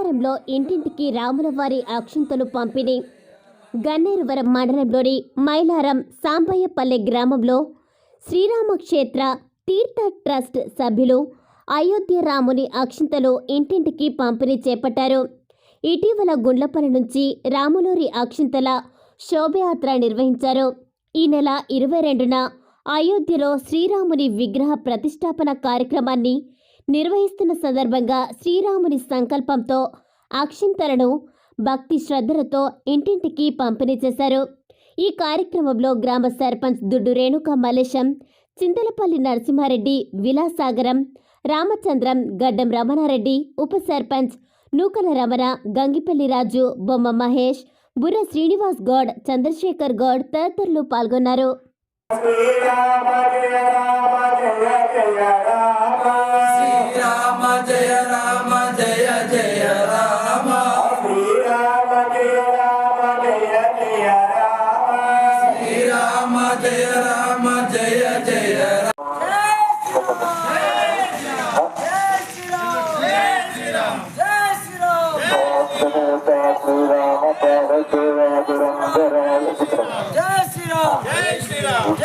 మైలారంలో ఇంటింటికి రాములవారి అక్షింతలు పంపిణీ. గన్నేరువరం మండలంలోని మైలారం సాంబయ్యపల్లె గ్రామంలో శ్రీరామక్షేత్ర తీర్థ ట్రస్ట్ సభ్యులు అయోధ్య రాముని అక్షింతలు ఇంటింటికి పంపిణీ చేపట్టారు. ఇటీవల గుండ్లపల్లి నుంచి రాములూరి అక్షింతల శోభయాత్ర నిర్వహించారు. ఈ నెల 22న అయోధ్యలో శ్రీరాముని విగ్రహ ప్రతిష్టాపన కార్యక్రమాన్ని నిర్వహిస్తున్న సందర్భంగా శ్రీరాముని సంకల్పంతో అక్షింతలను భక్తి శ్రద్ధలతో ఇంటింటికి పంపిణీ చేశారు. ఈ కార్యక్రమంలో గ్రామ సర్పంచ్ దుడ్డు రేణుక మల్లేశం, చింతలపల్లి నరసింహారెడ్డి, విలాసాగరం రామచంద్రం, గడ్డం రమణారెడ్డి, ఉప సర్పంచ్ నూకల రమణ, గంగిపల్లి రాజు, బొమ్మ మహేష్, బుర్ర శ్రీనివాస్ గౌడ్, చంద్రశేఖర్ గౌడ్ తదితరులు పాల్గొన్నారు. జై శ్రీరామ్.